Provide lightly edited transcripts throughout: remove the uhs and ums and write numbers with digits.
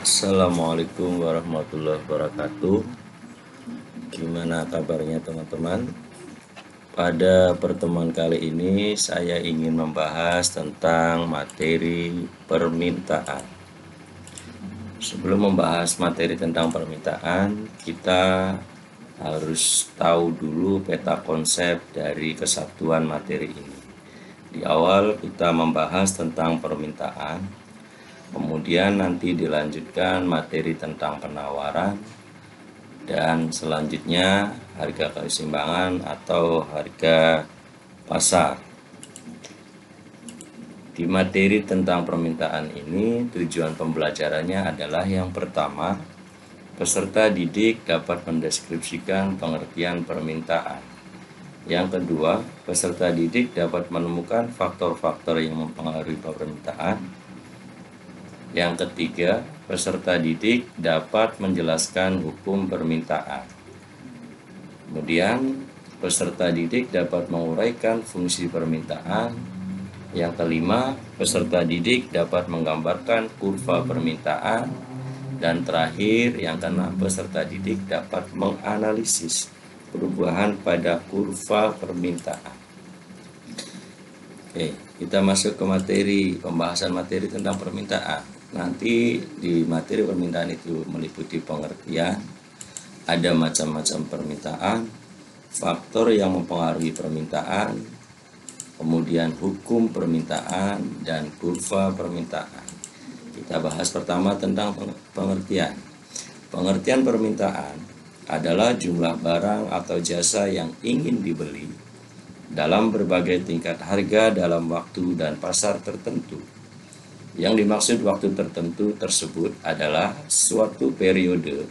Assalamualaikum warahmatullahi wabarakatuh. Gimana kabarnya teman-teman? Pada pertemuan kali ini saya ingin membahas tentang materi permintaan. Sebelum membahas materi tentang permintaan, kita harus tahu dulu peta konsep dari kesatuan materi ini. Di awal kita membahas tentang permintaan, kemudian nanti dilanjutkan materi tentang penawaran, dan selanjutnya harga keseimbangan atau harga pasar. Di materi tentang permintaan ini, tujuan pembelajarannya adalah yang pertama, peserta didik dapat mendeskripsikan pengertian permintaan. Yang kedua, peserta didik dapat menemukan faktor-faktor yang mempengaruhi permintaan. Yang ketiga, peserta didik dapat menjelaskan hukum permintaan. Kemudian, peserta didik dapat menguraikan fungsi permintaan. Yang kelima, peserta didik dapat menggambarkan kurva permintaan. Dan terakhir, yang keenam, peserta didik dapat menganalisis perubahan pada kurva permintaan. Oke, kita masuk ke pembahasan materi tentang permintaan. Nanti di materi permintaan itu meliputi pengertian, ada macam-macam permintaan, faktor yang mempengaruhi permintaan, kemudian hukum permintaan, dan kurva permintaan. Kita bahas pertama tentang pengertian. Pengertian permintaan adalah jumlah barang atau jasa yang ingin dibeli dalam berbagai tingkat harga dalam waktu dan pasar tertentu. Yang dimaksud waktu tertentu tersebut adalah suatu periode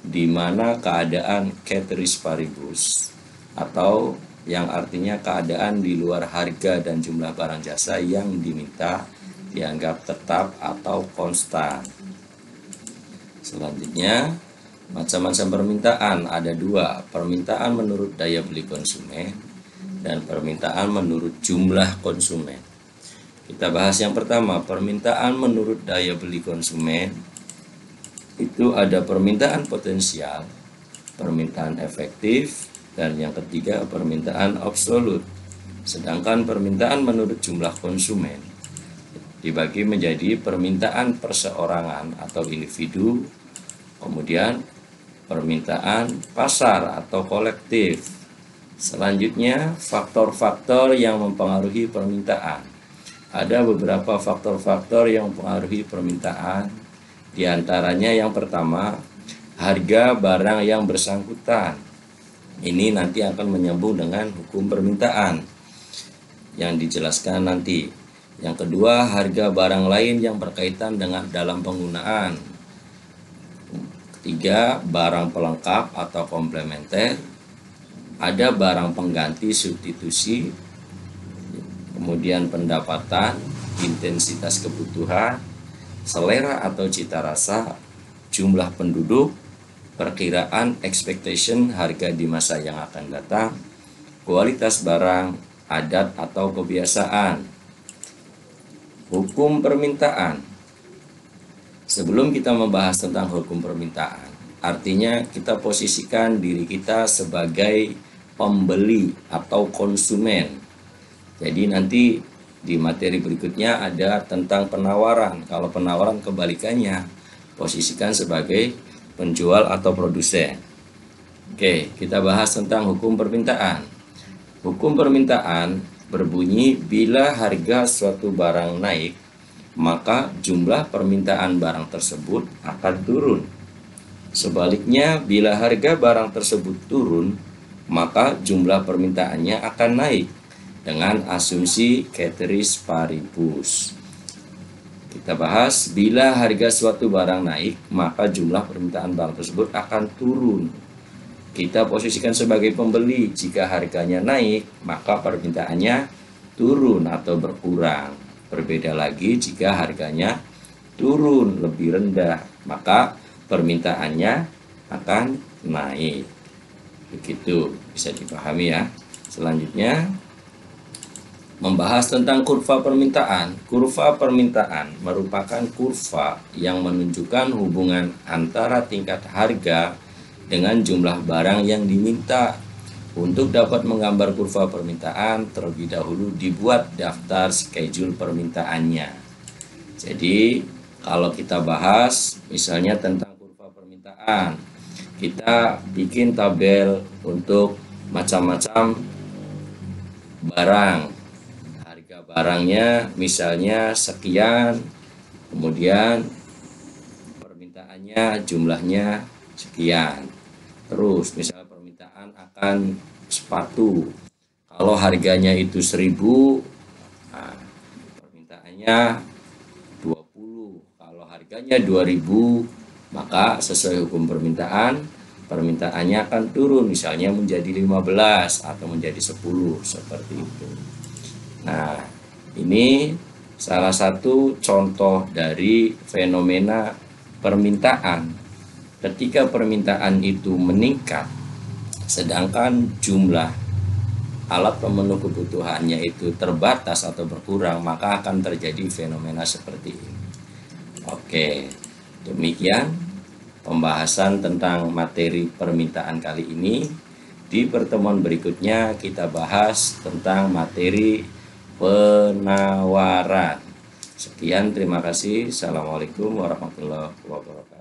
di mana keadaan ceteris paribus, atau yang artinya keadaan di luar harga dan jumlah barang jasa yang diminta dianggap tetap atau konstan. Selanjutnya, macam-macam permintaan ada dua, permintaan menurut daya beli konsumen dan permintaan menurut jumlah konsumen. Kita bahas yang pertama, permintaan menurut daya beli konsumen. Itu ada permintaan potensial, permintaan efektif, dan yang ketiga permintaan absolut. Sedangkan permintaan menurut jumlah konsumen dibagi menjadi permintaan perseorangan atau individu, kemudian permintaan pasar atau kolektif. Selanjutnya, faktor-faktor yang mempengaruhi permintaan. Ada beberapa faktor-faktor yang mempengaruhi permintaan. Di antaranya yang pertama, harga barang yang bersangkutan. Ini nanti akan menyambung dengan hukum permintaan yang dijelaskan nanti. Yang kedua, harga barang lain yang berkaitan dengan dalam penggunaan. Ketiga, barang pelengkap atau komplementer. Ada barang pengganti substitusi. Kemudian pendapatan, intensitas kebutuhan, selera atau cita rasa, jumlah penduduk, perkiraan expectation harga di masa yang akan datang, kualitas barang, adat atau kebiasaan. Hukum permintaan. Sebelum kita membahas tentang hukum permintaan, artinya kita posisikan diri kita sebagai pembeli atau konsumen. Jadi nanti di materi berikutnya ada tentang penawaran. Kalau penawaran kebalikannya, posisikan sebagai penjual atau produsen. Oke, kita bahas tentang hukum permintaan. Hukum permintaan berbunyi bila harga suatu barang naik, maka jumlah permintaan barang tersebut akan turun. Sebaliknya, bila harga barang tersebut turun, maka jumlah permintaannya akan naik dengan asumsi ceteris paribus. Kita bahas, bila harga suatu barang naik, maka jumlah permintaan barang tersebut akan turun. kita posisikan sebagai pembeli. Jika harganya naik, maka permintaannya turun atau berkurang. Berbeda lagi jika harganya turun lebih rendah, maka permintaannya akan naik. Begitu bisa dipahami ya. Selanjutnya membahas tentang kurva permintaan. Kurva permintaan merupakan kurva yang menunjukkan hubungan antara tingkat harga dengan jumlah barang yang diminta. Untuk dapat menggambar kurva permintaan, terlebih dahulu dibuat daftar schedule permintaannya. Jadi, kalau kita bahas misalnya tentang kurva permintaan, kita bikin tabel untuk macam-macam barang. Harga barangnya misalnya sekian, kemudian permintaannya jumlahnya sekian. Terus misalnya permintaan akan sepatu, kalau harganya itu 1000, nah, permintaannya 20. Kalau harganya 2000, maka sesuai hukum permintaan, permintaannya akan turun misalnya menjadi 15 atau menjadi 10, seperti itu. Nah, ini salah satu contoh dari fenomena permintaan. Ketika permintaan itu meningkat, sedangkan jumlah alat pemenuh kebutuhannya itu terbatas atau berkurang, maka akan terjadi fenomena seperti ini. Oke, demikian pembahasan tentang materi permintaan kali ini. Di pertemuan berikutnya kita bahas tentang materi penawaran. Sekian, terima kasih. Assalamualaikum warahmatullahi wabarakatuh.